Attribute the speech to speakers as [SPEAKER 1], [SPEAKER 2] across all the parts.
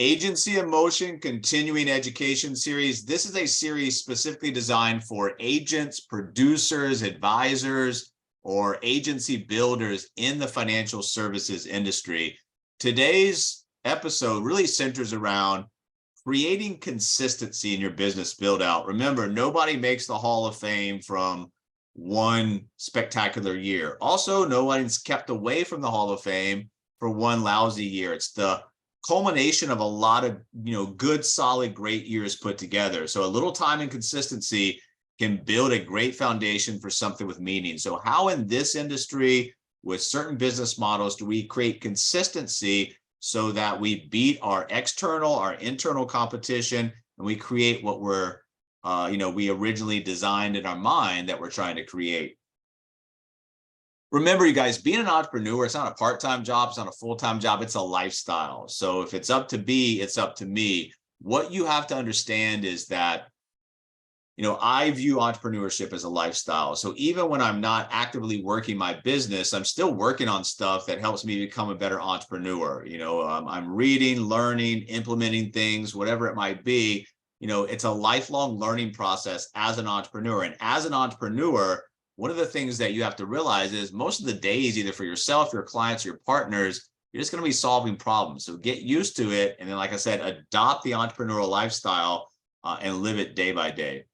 [SPEAKER 1] Agency in Motion Continuing Education Series. This is a series specifically designed for agents, producers, advisors, or agency builders in the financial services industry. Today's episode really centers around creating consistency in your business build out. Remember, nobody makes the Hall of Fame from one spectacular year. Also, nobody's kept away from the Hall of Fame for one lousy year. It's the culmination of a lot of good, solid, great years put together. So a little time and consistency can build a great foundation for something with meaning. So how in this industry with certain business models do we create consistency so that we beat our external, our internal competition, and we create what we're we originally designed in our mind that we're trying to create. Remember, you guys, being an entrepreneur, it's not a part-time job, it's not a full-time job, it's a lifestyle. So if it's up to me, it's up to me. What you have to understand is that, I view entrepreneurship as a lifestyle. So even when I'm not actively working my business, I'm still working on stuff that helps me become a better entrepreneur. I'm reading, learning, implementing things, whatever it might be. It's a lifelong learning process as an entrepreneur. And as an entrepreneur, one of the things that you have to realize is most of the days, either for yourself, your clients, your partners, you're just going to be solving problems. So get used to it. And then, like I said, adopt the entrepreneurial lifestyle and live it day by day.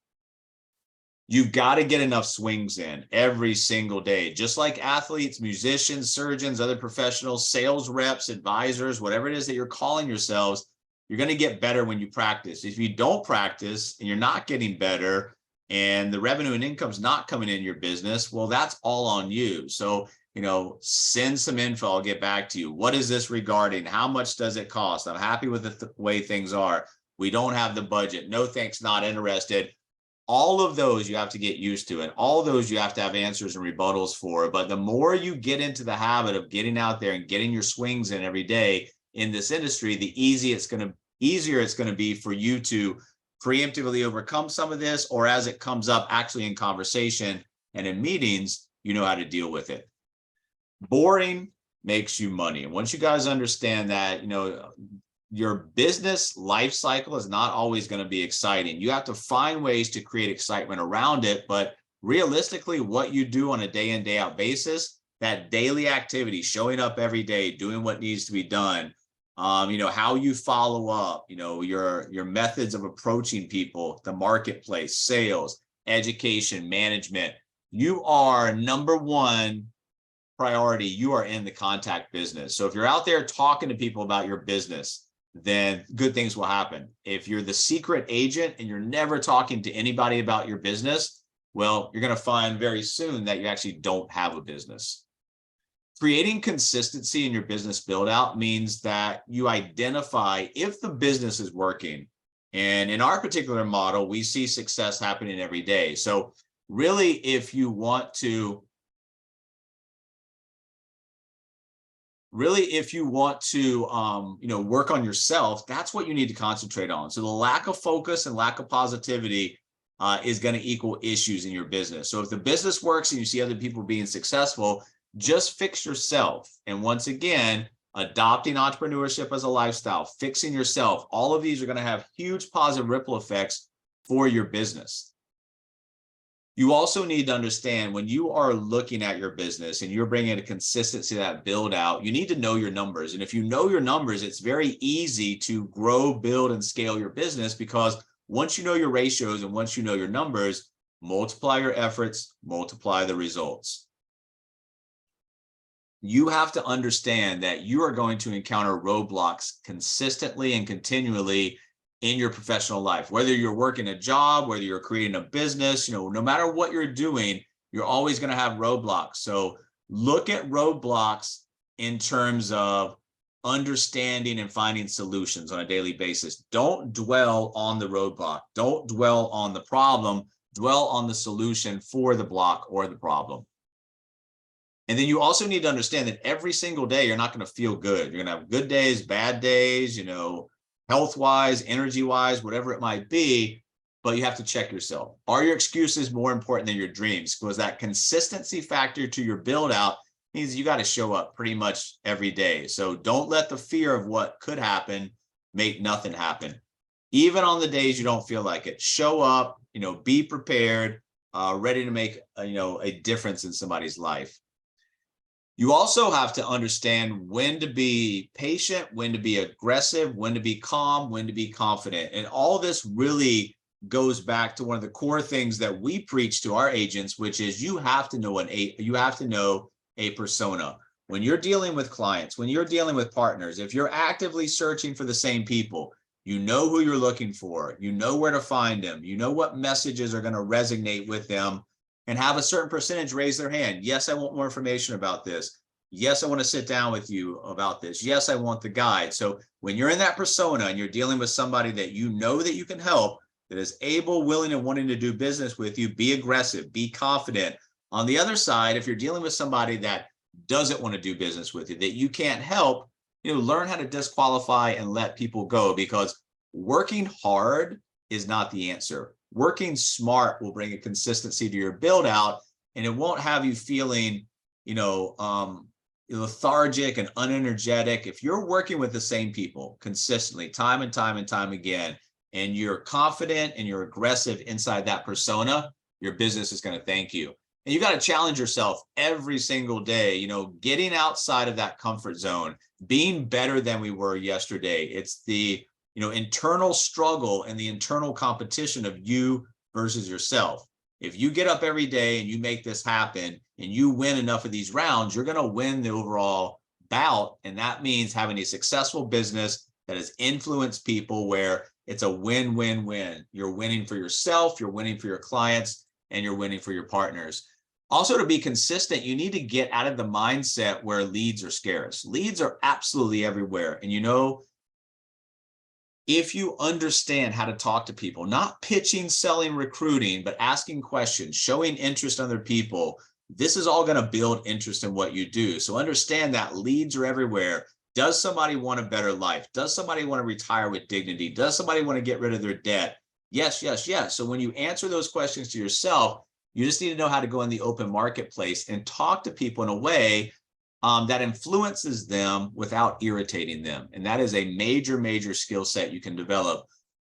[SPEAKER 1] You've got to get enough swings in every single day, just like athletes, musicians, surgeons, other professionals, sales reps, advisors, whatever it is that you're calling yourselves, you're going to get better when you practice. If you don't practice and you're not getting better, and the revenue and income's not coming in your business, well, that's all on you. So, send some info. I'll get back to you. What is this regarding? How much does it cost? I'm happy with the way things are. We don't have the budget. No thanks, not interested. All of those you have to get used to, and all those you have to have answers and rebuttals for. But the more you get into the habit of getting out there and getting your swings in every day in this industry, the easier it's going to be for you to preemptively overcome some of this, or as it comes up actually in conversation and in meetings, you know how to deal with it. Boring makes you money. And once you guys understand that, your business life cycle is not always going to be exciting. You have to find ways to create excitement around it. But realistically, what you do on a day in, day out basis, that daily activity, showing up every day, doing what needs to be done, how you follow up, your methods of approaching people, the marketplace, sales, education, management. You are number one priority. You are in the contact business. So if you're out there talking to people about your business, then good things will happen. If you're the secret agent and you're never talking to anybody about your business, well, you're going to find very soon that you actually don't have a business. Creating consistency in your business build out means that you identify if the business is working. And in our particular model, we see success happening every day. So really, if you want to work on yourself, that's what you need to concentrate on. So the lack of focus and lack of positivity is going to equal issues in your business. So if the business works and you see other people being successful, just fix yourself. And once again, adopting entrepreneurship as a lifestyle, fixing yourself, all of these are going to have huge positive ripple effects for your business. You also need to understand when you are looking at your business and you're bringing a consistency to that build out, you need to know your numbers. And if you know your numbers, it's very easy to grow, build, and scale your business, because once you know your ratios and once you know your numbers, multiply your efforts, multiply the results. You have to understand that you are going to encounter roadblocks consistently and continually in your professional life, whether you're working a job, whether you're creating a business, no matter what you're doing, you're always going to have roadblocks. So look at roadblocks in terms of understanding and finding solutions on a daily basis. Don't dwell on the roadblock. Don't dwell on the problem. Dwell on the solution for the block or the problem. And then you also need to understand that every single day, you're not going to feel good. You're going to have good days, bad days, health-wise, energy-wise, whatever it might be, but you have to check yourself. Are your excuses more important than your dreams? Because that consistency factor to your build out means you got to show up pretty much every day. So don't let the fear of what could happen make nothing happen. Even on the days you don't feel like it, show up, be prepared, ready to make, a difference in somebody's life. You also have to understand when to be patient, when to be aggressive, when to be calm, when to be confident. And all this really goes back to one of the core things that we preach to our agents, which is you have to know a persona. When you're dealing with clients, when you're dealing with partners, if you're actively searching for the same people, you know who you're looking for, you know where to find them, you know what messages are going to resonate with them, and have a certain percentage raise their hand. Yes, I want more information about this. Yes, I want to sit down with you about this. Yes, I want the guide. So when you're in that persona and you're dealing with somebody that you know that you can help, that is able, willing, and wanting to do business with you, be aggressive, be confident. On the other side, if you're dealing with somebody that doesn't want to do business with you, that you can't help, learn how to disqualify and let people go, because working hard is not the answer. Working smart will bring a consistency to your build out, and it won't have you feeling, lethargic and unenergetic. If you're working with the same people consistently, time and time and time again, and you're confident and you're aggressive inside that persona, your business is going to thank you. And you got to challenge yourself every single day, getting outside of that comfort zone, being better than we were yesterday. It's the, internal struggle and the internal competition of you versus yourself. If you get up every day and you make this happen and you win enough of these rounds, you're going to win the overall bout. And that means having a successful business that has influenced people, where it's a win-win-win. You're winning for yourself, you're winning for your clients, and you're winning for your partners. Also, to be consistent, you need to get out of the mindset where leads are scarce. Leads are absolutely everywhere. And if you understand how to talk to people, not pitching, selling, recruiting, but asking questions, showing interest in other people, this is all going to build interest in what you do. So understand that leads are everywhere. Does somebody want a better life? Does somebody want to retire with dignity? Does somebody want to get rid of their debt? Yes, yes, yes. So when you answer those questions to yourself, you just need to know how to go in the open marketplace and talk to people in a way that influences them without irritating them. And that is a major, major skill set you can develop.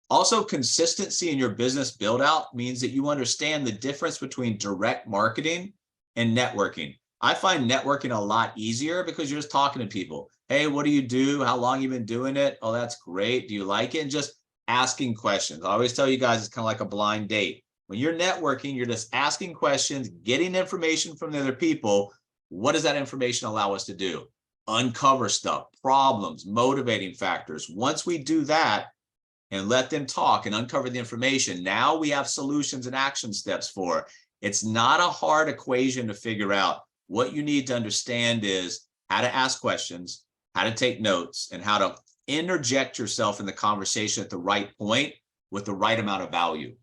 [SPEAKER 1] Also, consistency in your business build out means that you understand the difference between direct marketing and networking. I find networking a lot easier because you're just talking to people. Hey, what do you do? How long have you been doing it? Oh, that's great. Do you like it? And just asking questions. I always tell you guys, it's kind of like a blind date. When you're networking, you're just asking questions, getting information from the other people. What does that information allow us to do? Uncover stuff, problems, motivating factors. Once we do that and let them talk and uncover the information, now we have solutions and action steps for it. It's not a hard equation to figure out. What you need to understand is how to ask questions, how to take notes, and how to interject yourself in the conversation at the right point with the right amount of value.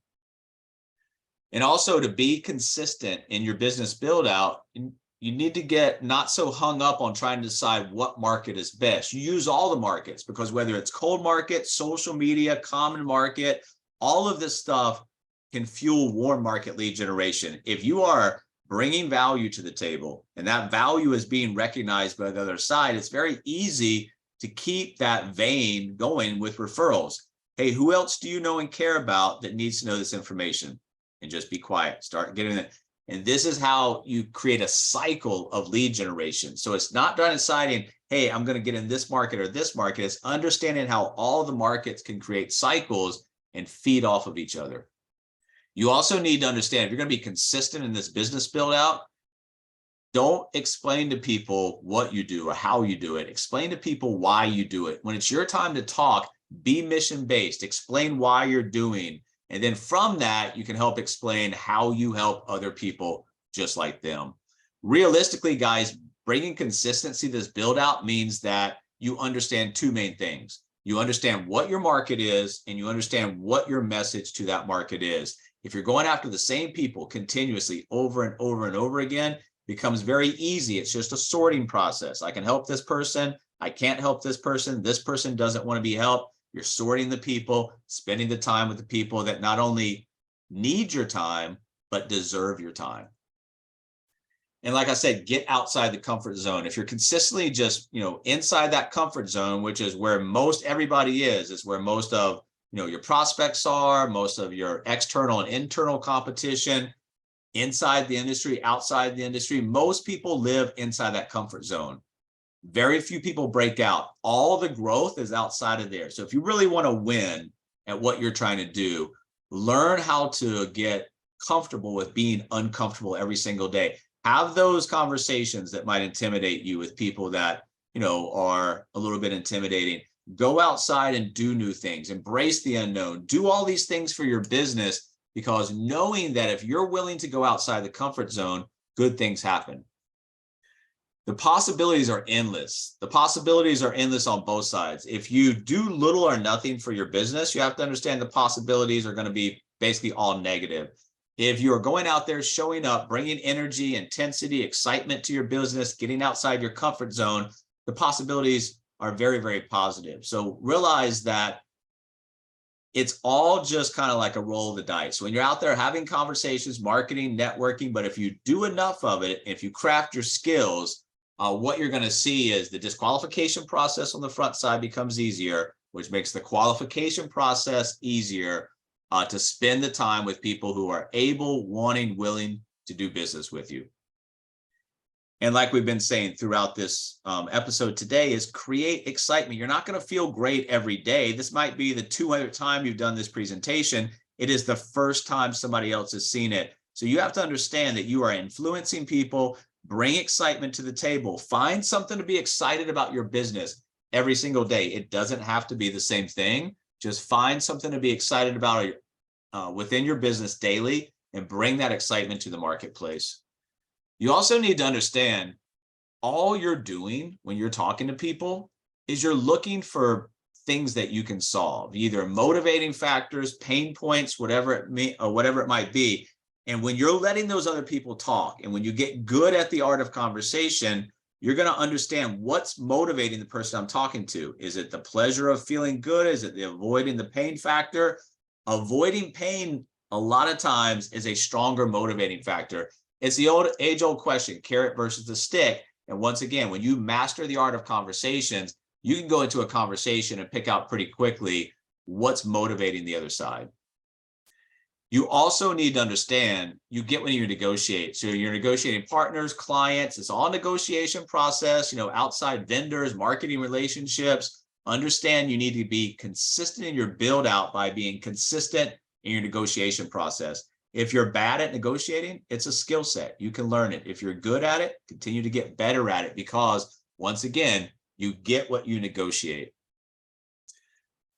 [SPEAKER 1] And also, to be consistent in your business build out, you need to get not so hung up on trying to decide what market is best. You use all the markets, because whether it's cold market, social media, common market, all of this stuff can fuel warm market lead generation. If you are bringing value to the table and that value is being recognized by the other side, it's very easy to keep that vein going with referrals. Hey, who else do you know and care about that needs to know this information? And just be quiet, start getting it. And this is how you create a cycle of lead generation. So it's not deciding, hey, I'm going to get in this market or this market. It's understanding how all the markets can create cycles and feed off of each other. You also need to understand, if you're going to be consistent in this business build out, don't explain to people what you do or how you do it. Explain to people why you do it. When it's your time to talk, be mission-based. Explain why you're doing. And then from that, you can help explain how you help other people just like them. Realistically, guys, bringing consistency to this build out means that you understand two main things. You understand what your market is, and you understand what your message to that market is. If you're going after the same people continuously over and over and over again, it becomes very easy. It's just a sorting process. I can help this person. I can't help this person. This person doesn't want to be helped. You're sorting the people, spending the time with the people that not only need your time, but deserve your time. And like I said, get outside the comfort zone. If you're consistently just, inside that comfort zone, which is where most everybody is where most of, your prospects are, most of your external and internal competition, inside the industry, outside the industry, most people live inside that comfort zone. Very few people break out. All the growth is outside of there. So if you really want to win at what you're trying to do, learn how to get comfortable with being uncomfortable every single day. Have those conversations that might intimidate you with people that, are a little bit intimidating. Go outside and do new things. Embrace the unknown. Do all these things for your business, because knowing that if you're willing to go outside the comfort zone, good things happen. The possibilities are endless. The possibilities are endless on both sides. If you do little or nothing for your business, you have to understand the possibilities are going to be basically all negative. If you are going out there, showing up, bringing energy, intensity, excitement to your business, getting outside your comfort zone, the possibilities are very, very positive. So realize that it's all just kind of like a roll of the dice. When you're out there having conversations, marketing, networking, but if you do enough of it, if you craft your skills, what you're going to see is the disqualification process on the front side becomes easier, which makes the qualification process easier to spend the time with people who are able, wanting, willing to do business with you. And like we've been saying throughout this episode today, is create excitement. You're not going to feel great every day. This might be the 200th time you've done this presentation. It is the first time somebody else has seen it. So you have to understand that you are influencing people. Bring excitement to the table. Find something to be excited about your business every single day. It doesn't have to be the same thing. Just find something to be excited about within your business daily and bring that excitement to the marketplace. You also need to understand all you're doing when you're talking to people is you're looking for things that you can solve, either motivating factors, pain points, whatever it might be. And when you're letting those other people talk, and when you get good at the art of conversation, you're going to understand what's motivating the person I'm talking to. Is it the pleasure of feeling good? Is it the avoiding the pain factor? Avoiding pain, a lot of times, is a stronger motivating factor. It's the age-old question, carrot versus the stick. And once again, when you master the art of conversations, you can go into a conversation and pick out pretty quickly what's motivating the other side. You also need to understand, you get when you negotiate. So you're negotiating partners, clients, it's all a negotiation process, outside vendors, marketing relationships. Understand you need to be consistent in your build out by being consistent in your negotiation process. If you're bad at negotiating, it's a skill set. You can learn it. If you're good at it, continue to get better at it, because once again, you get what you negotiate.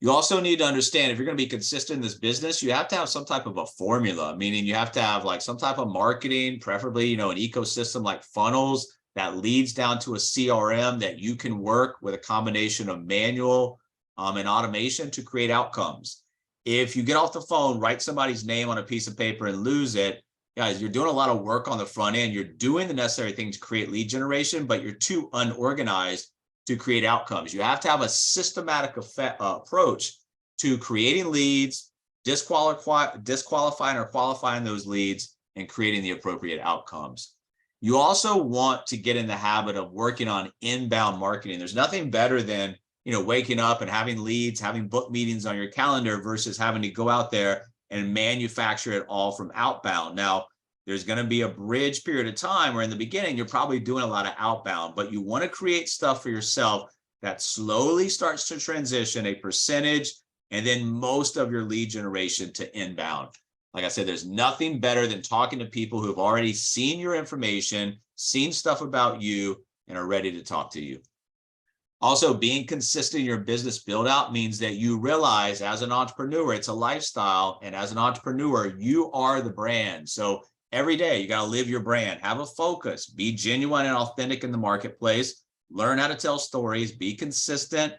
[SPEAKER 1] You also need to understand, if you're going to be consistent in this business, you have to have some type of a formula, meaning you have to have like some type of marketing, preferably, an ecosystem like funnels that leads down to a CRM that you can work with a combination of manual and automation to create outcomes. If you get off the phone, write somebody's name on a piece of paper and lose it, guys, you're doing a lot of work on the front end. You're doing the necessary things to create lead generation, but you're too unorganized to create outcomes. You have to have a systematic approach to creating leads, disqualifying or qualifying those leads, and creating the appropriate outcomes. You also want to get in the habit of working on inbound marketing. There's nothing better than waking up and having leads, having book meetings on your calendar versus having to go out there and manufacture it all from outbound. Now, there's going to be a bridge period of time where in the beginning, you're probably doing a lot of outbound, but you want to create stuff for yourself that slowly starts to transition a percentage and then most of your lead generation to inbound. Like I said, there's nothing better than talking to people who have already seen your information, seen stuff about you, and are ready to talk to you. Also, being consistent in your business build out means that you realize as an entrepreneur, it's a lifestyle. And as an entrepreneur, you are the brand. So every day you got to live your brand, have a focus, be genuine and authentic in the marketplace, learn how to tell stories, be consistent,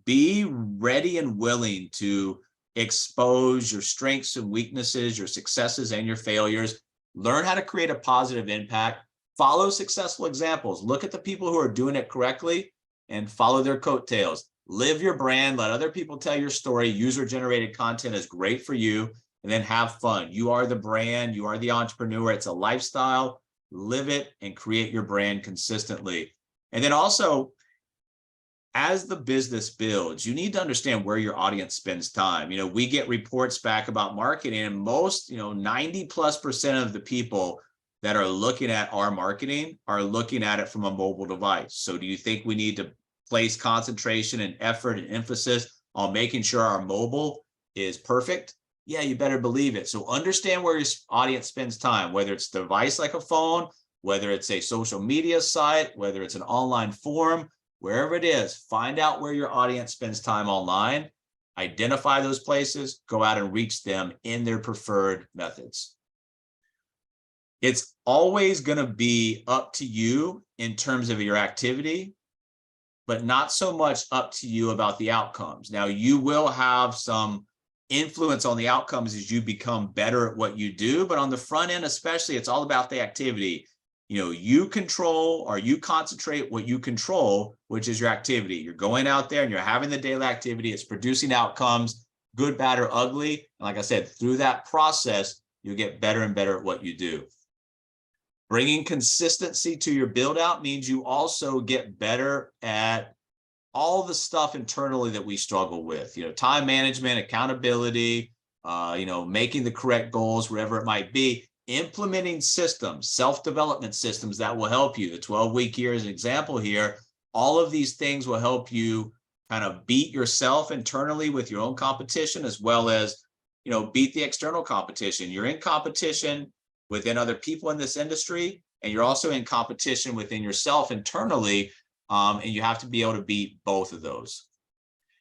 [SPEAKER 1] be ready and willing to expose your strengths and weaknesses, your successes and your failures, learn how to create a positive impact, follow successful examples, look at the people who are doing it correctly and follow their coattails. Live your brand, let other people tell your story. User-generated content is great for you, and then have fun. You are the brand, you are the entrepreneur. It's a lifestyle. live it, and create your brand consistently. And then also, as the business builds, you need to understand where your audience spends time. We get reports back about marketing, and most, 90+% of the people that are looking at our marketing are looking at it from a mobile device. So do you think we need to place concentration and effort and emphasis on making sure our mobile is perfect? Yeah, you better believe it. So understand where your audience spends time, whether it's a device like a phone, whether it's a social media site, whether it's an online forum, wherever it is, find out where your audience spends time online, identify those places, go out and reach them in their preferred methods. It's always going to be up to you in terms of your activity, but not so much up to you about the outcomes. Now, you will have some influence on the outcomes as you become better at what you do, but on the front end especially, it's all about the activity. You control, or you concentrate what you control, which is your activity. You're going out there and you're having the daily activity. It's producing outcomes, good, bad, or ugly. And like I said, through that process, you'll get better and better at what you do. Bringing consistency to your build out means you also get better at all the stuff internally that we struggle with, time management, accountability, making the correct goals, wherever it might be, implementing systems, self-development systems that will help you. The 12-week year is an example here. All of these things will help you kind of beat yourself internally with your own competition, as well as, beat the external competition. You're in competition within other people in this industry, and you're also in competition within yourself internally, and you have to be able to beat both of those.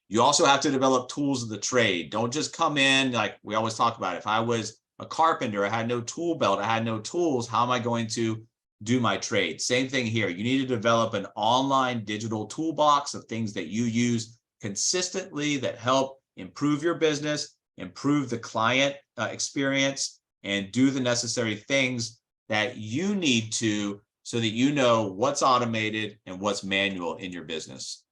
[SPEAKER 1] You also have to develop tools of the trade. Don't just come in, like we always talk about, if I was a carpenter, I had no tool belt, I had no tools, how am I going to do my trade? Same thing here. You need to develop an online digital toolbox of things that you use consistently that help improve your business, improve the client experience, and do the necessary things that you need to, so that you know what's automated and what's manual in your business.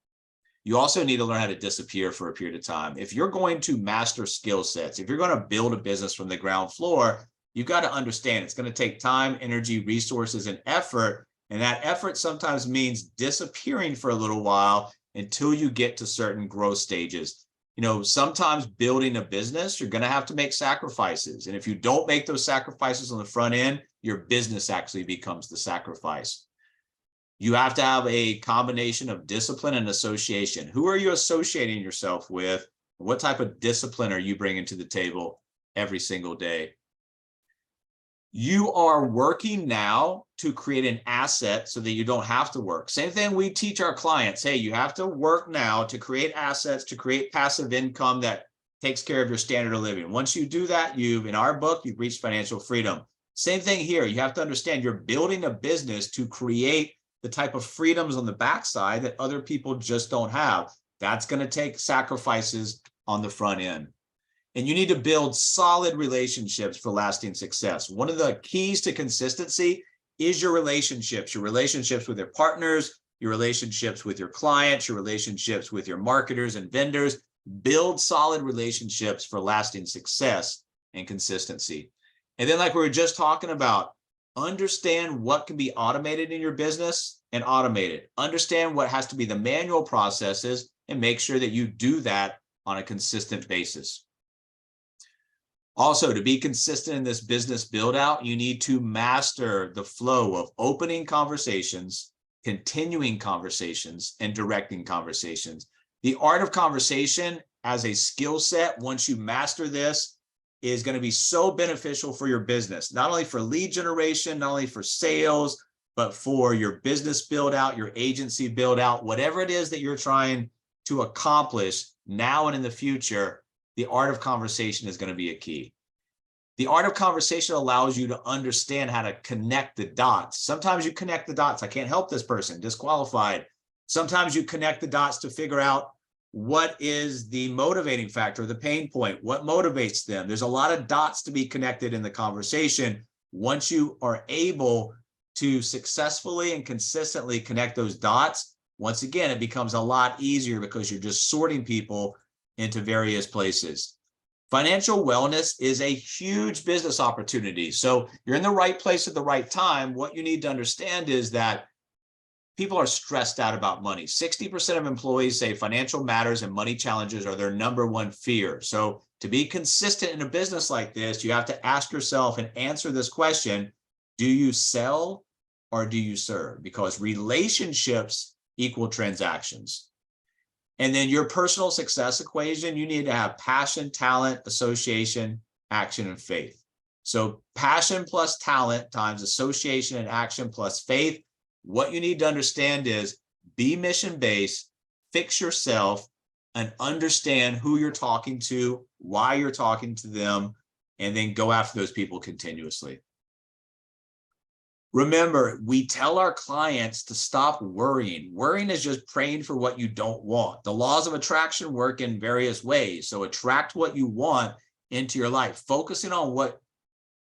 [SPEAKER 1] You also need to learn how to disappear for a period of time. If you're going to master skill sets, if you're going to build a business from the ground floor, you've got to understand it's going to take time, energy, resources, and effort. And that effort sometimes means disappearing for a little while until you get to certain growth stages. Sometimes building a business, you're going to have to make sacrifices. And if you don't make those sacrifices on the front end, your business actually becomes the sacrifice. You have to have a combination of discipline and association. Who are you associating yourself with? What type of discipline are you bringing to the table every single day? You are working now to create an asset so that you don't have to work. Same thing we teach our clients. Hey, you have to work now to create assets, to create passive income that takes care of your standard of living. Once you do that, in our book, you've reached financial freedom. Same thing here. You have to understand you're building a business to create the type of freedoms on the backside that other people just don't have. That's going to take sacrifices on the front end. And you need to build solid relationships for lasting success. One of the keys to consistency is your relationships with your partners, your relationships with your clients, your relationships with your marketers and vendors. Build solid relationships for lasting success and consistency. And then, like we were just talking about, understand what can be automated in your business and automate it. Understand what has to be the manual processes and make sure that you do that on a consistent basis. Also, to be consistent in this business build out, you need to master the flow of opening conversations, continuing conversations, and directing conversations. The art of conversation as a skill set, once you master this, is going to be so beneficial for your business, not only for lead generation, not only for sales, but for your business build out, your agency build out, whatever it is that you're trying to accomplish now and in the future. The art of conversation is going to be a key. The art of conversation allows you to understand how to connect the dots. Sometimes you connect the dots. I can't help this person, disqualified. Sometimes you connect the dots to figure out what is the motivating factor, the pain point, what motivates them. There's a lot of dots to be connected in the conversation. Once you are able to successfully and consistently connect those dots, once again, it becomes a lot easier because you're just sorting people into various places. Financial wellness is a huge business opportunity. So you're in the right place at the right time. What you need to understand is that people are stressed out about money. 60% of employees say financial matters and money challenges are their number one fear. So to be consistent in a business like this, you have to ask yourself and answer this question: do you sell or do you serve? Because relationships equal transactions. And then your personal success equation, you need to have passion, talent, association, action, and faith. So passion plus talent times association and action plus faith. What you need to understand is be mission-based, fix yourself, and understand who you're talking to, why you're talking to them, and then go after those people continuously. Remember, we tell our clients to stop worrying. Worrying is just praying for what you don't want. The laws of attraction work in various ways. So attract what you want into your life, focusing on what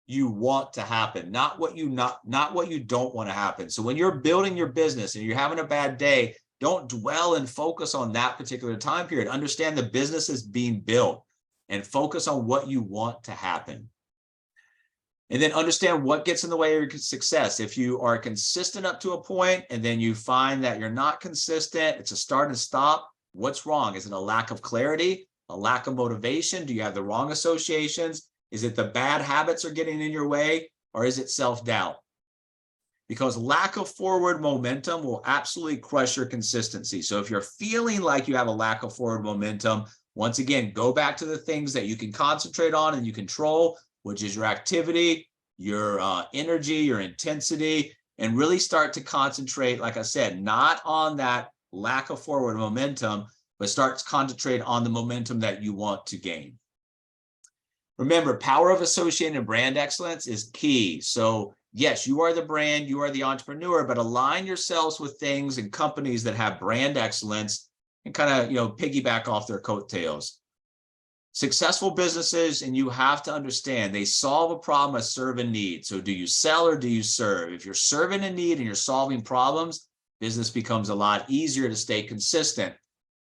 [SPEAKER 1] you want to happen, not what you don't want to happen. So when you're building your business and you're having a bad day, don't dwell and focus on that particular time period. Understand the business is being built and focus on what you want to happen. And then understand what gets in the way of your success. If you are consistent up to a point and then you find that you're not consistent, it's a start and stop. What's wrong? Is it a lack of clarity, a lack of motivation? Do you have the wrong associations? Is it the bad habits are getting in your way, or is it self-doubt? Because lack of forward momentum will absolutely crush your consistency. So if you're feeling like you have a lack of forward momentum, once again, go back to the things that you can concentrate on and you control, which is your activity, your energy, your intensity, and really start to concentrate, like I said, not on that lack of forward momentum, but start to concentrate on the momentum that you want to gain. Remember, power of associating and brand excellence is key. So yes, you are the brand, you are the entrepreneur, but align yourselves with things and companies that have brand excellence and kind of, piggyback off their coattails. Successful businesses, and you have to understand, they solve a problem, a serve a need. So do you sell or do you serve? If you're serving a need and you're solving problems, business becomes a lot easier to stay consistent.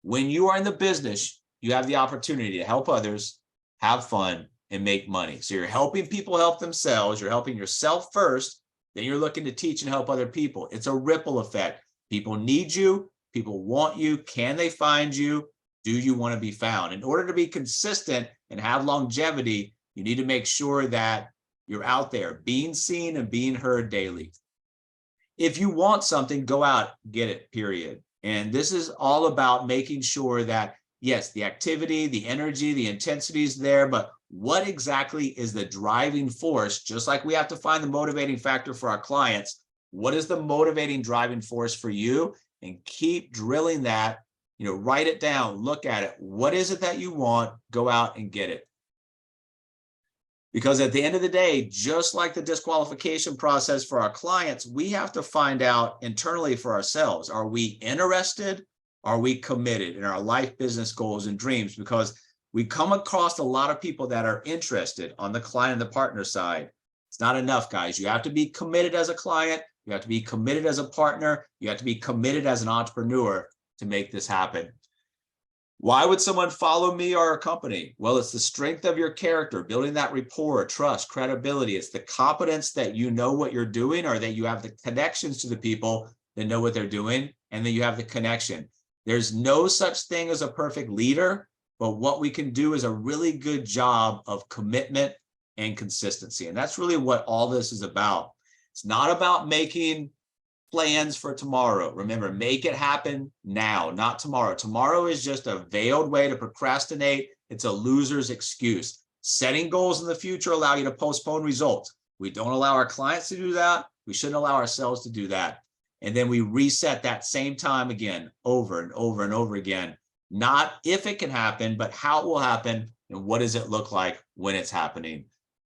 [SPEAKER 1] When you are in the business, you have the opportunity to help others, have fun, and make money. So you're helping people help themselves. You're helping yourself first. Then you're looking to teach and help other people. It's a ripple effect. People need you. People want you. Can they find you? Do you want to be found? In order to be consistent and have longevity, you need to make sure that you're out there being seen and being heard daily. If you want something, go out, get it, period. And this is all about making sure that, yes, the activity, the energy, the intensity is there, but what exactly is the driving force? Just like we have to find the motivating factor for our clients, what is the motivating driving force for you? And keep drilling that, write it down, look at it. What is it that you want? Go out and get it. Because at the end of the day, just like the disqualification process for our clients, we have to find out internally for ourselves, are we interested? Are we committed in our life, business goals, and dreams? Because we come across a lot of people that are interested on the client and the partner side. It's not enough, guys. You have to be committed as a client. You have to be committed as a partner. You have to be committed as an entrepreneur to make this happen. Why would someone follow me or our company? Well, it's the strength of your character, building that rapport, trust, credibility. It's the competence that you know what you're doing, or that you have the connections to the people that know what they're doing, and then you have the connection. There's no such thing as a perfect leader, but what we can do is a really good job of commitment and consistency. And that's really what all this is about. It's not about making plans for tomorrow. Remember, make it happen now, not tomorrow. Tomorrow is just a veiled way to procrastinate. It's a loser's excuse. Setting goals in the future allow you to postpone results. We don't allow our clients to do that. We shouldn't allow ourselves to do that. And then we reset that same time again, over and over and over again. Not if it can happen, but how it will happen and what does it look like when it's happening.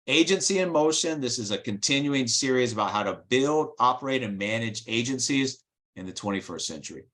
[SPEAKER 1] Agency in Motion. This is a continuing series about how to build, operate, and manage agencies in the 21st century.